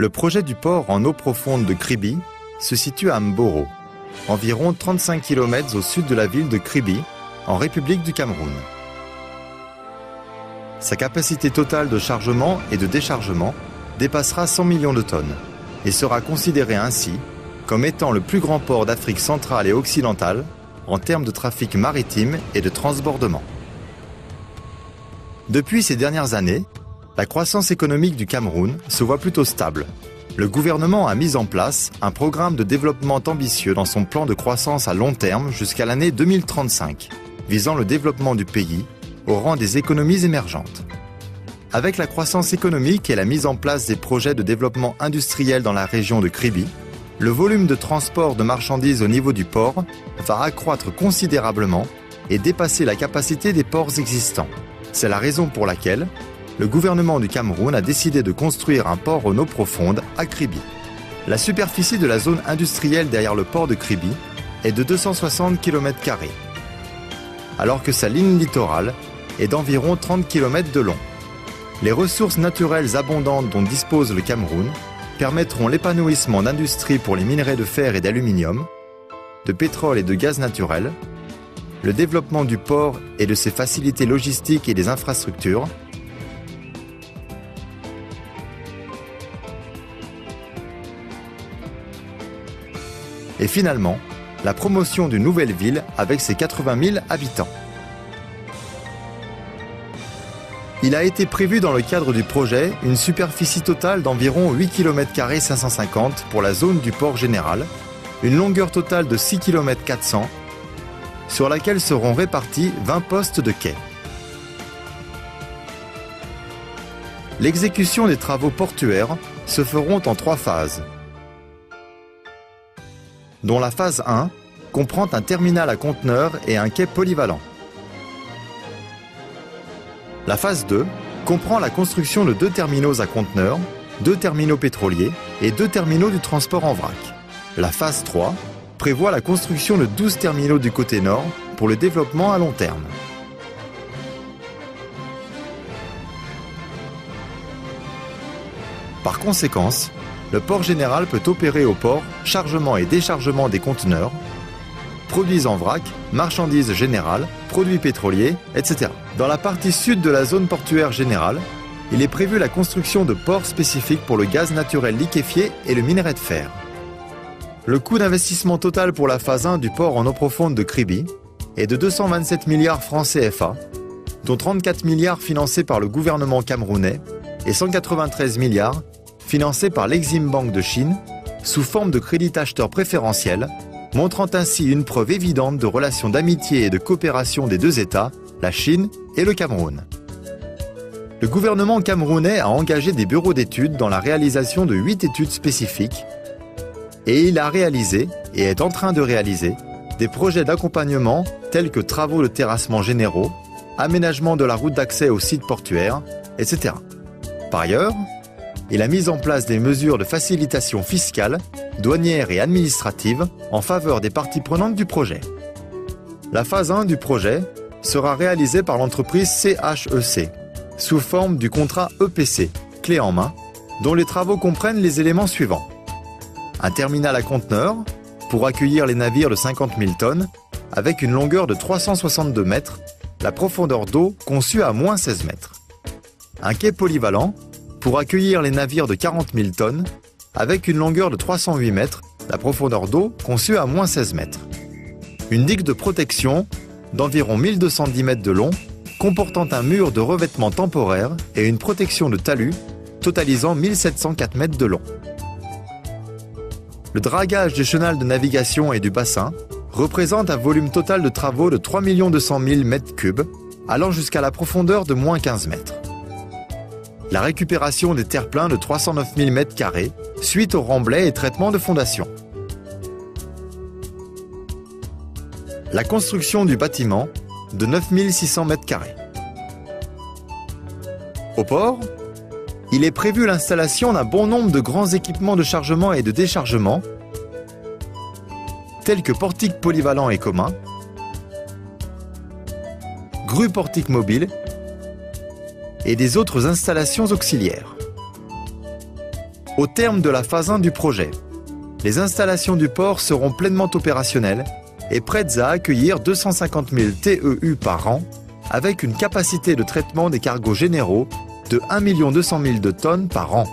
Le projet du port en eau profonde de Kribi se situe à Mboro, environ 35 km au sud de la ville de Kribi, en République du Cameroun. Sa capacité totale de chargement et de déchargement dépassera 100 millions de tonnes et sera considéré ainsi comme étant le plus grand port d'Afrique centrale et occidentale en termes de trafic maritime et de transbordement. Depuis ces dernières années, la croissance économique du Cameroun se voit plutôt stable. Le gouvernement a mis en place un programme de développement ambitieux dans son plan de croissance à long terme jusqu'à l'année 2035, visant le développement du pays au rang des économies émergentes. Avec la croissance économique et la mise en place des projets de développement industriel dans la région de Kribi, le volume de transport de marchandises au niveau du port va accroître considérablement et dépasser la capacité des ports existants. C'est la raison pour laquelle le gouvernement du Cameroun a décidé de construire un port en eau profonde à Kribi. La superficie de la zone industrielle derrière le port de Kribi est de 260 km², alors que sa ligne littorale est d'environ 30 km de long. Les ressources naturelles abondantes dont dispose le Cameroun permettront l'épanouissement d'industries pour les minerais de fer et d'aluminium, de pétrole et de gaz naturel, le développement du port et de ses facilités logistiques et des infrastructures, et finalement, la promotion d'une nouvelle ville avec ses 80 000 habitants. Il a été prévu dans le cadre du projet une superficie totale d'environ 8 km² 550 pour la zone du port général, une longueur totale de 6 km 400, sur laquelle seront répartis 20 postes de quai. L'exécution des travaux portuaires se feront en 3 phases, dont la phase 1 comprend un terminal à conteneurs et un quai polyvalent. La phase 2 comprend la construction de 2 terminaux à conteneurs, 2 terminaux pétroliers et 2 terminaux du transport en vrac. La phase 3 prévoit la construction de 12 terminaux du côté nord pour le développement à long terme. Par conséquence, le port général peut opérer au port chargement et déchargement des conteneurs, produits en vrac, marchandises générales, produits pétroliers, etc. Dans la partie sud de la zone portuaire générale, il est prévu la construction de ports spécifiques pour le gaz naturel liquéfié et le minerai de fer. Le coût d'investissement total pour la phase 1 du port en eau profonde de Kribi est de 227 milliards francs CFA, dont 34 milliards financés par le gouvernement camerounais et 193 milliards financés par l'Exim Bank de Chine sous forme de crédit acheteur préférentiel, montrant ainsi une preuve évidente de relations d'amitié et de coopération des deux États, la Chine et le Cameroun. Le gouvernement camerounais a engagé des bureaux d'études dans la réalisation de 8 études spécifiques et il a réalisé, et est en train de réaliser, des projets d'accompagnement tels que travaux de terrassement généraux, aménagement de la route d'accès aux sites portuaires, etc. Par ailleurs, il a mis en place des mesures de facilitation fiscale, douanière et administrative en faveur des parties prenantes du projet. La phase 1 du projet sera réalisée par l'entreprise CHEC, sous forme du contrat EPC, clé en main, dont les travaux comprennent les éléments suivants. Un terminal à conteneurs, pour accueillir les navires de 50 000 tonnes, avec une longueur de 362 mètres, la profondeur d'eau conçue à moins 16 mètres. Un quai polyvalent, pour accueillir les navires de 40 000 tonnes, avec une longueur de 308 mètres, la profondeur d'eau conçue à moins 16 mètres. Une digue de protection d'environ 1210 mètres de long, comportant un mur de revêtement temporaire et une protection de talus, totalisant 1704 mètres de long. Le dragage des chenals de navigation et du bassin représente un volume total de travaux de 3 200 000 m3, allant jusqu'à la profondeur de moins 15 mètres. La récupération des terre-pleins de 309 000 m2 suite au remblai et traitement de fondation. La construction du bâtiment de 9 600 m2. Au port, il est prévu l'installation d'un bon nombre de grands équipements de chargement et de déchargement, tels que portiques polyvalents et communs, grues portiques mobiles et des autres installations auxiliaires. Au terme de la phase 1 du projet, les installations du port seront pleinement opérationnelles et prêtes à accueillir 250 000 TEU par an, avec une capacité de traitement des cargos généraux de 1 200 000 de tonnes par an.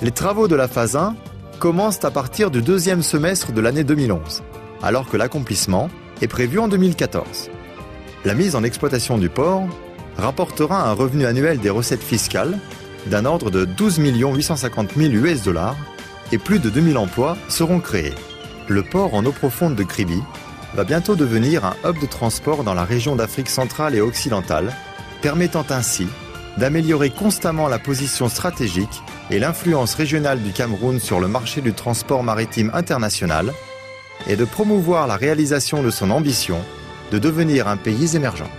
Les travaux de la phase 1 commencent à partir du deuxième semestre de l'année 2011, alors que l'accomplissement est prévu en 2014. La mise en exploitation du port rapportera un revenu annuel des recettes fiscales d'un ordre de 12 850 000 US$ et plus de 2000 emplois seront créés. Le port en eau profonde de Kribi va bientôt devenir un hub de transport dans la région d'Afrique centrale et occidentale, permettant ainsi d'améliorer constamment la position stratégique et l'influence régionale du Cameroun sur le marché du transport maritime international et de promouvoir la réalisation de son ambition de devenir un pays émergent.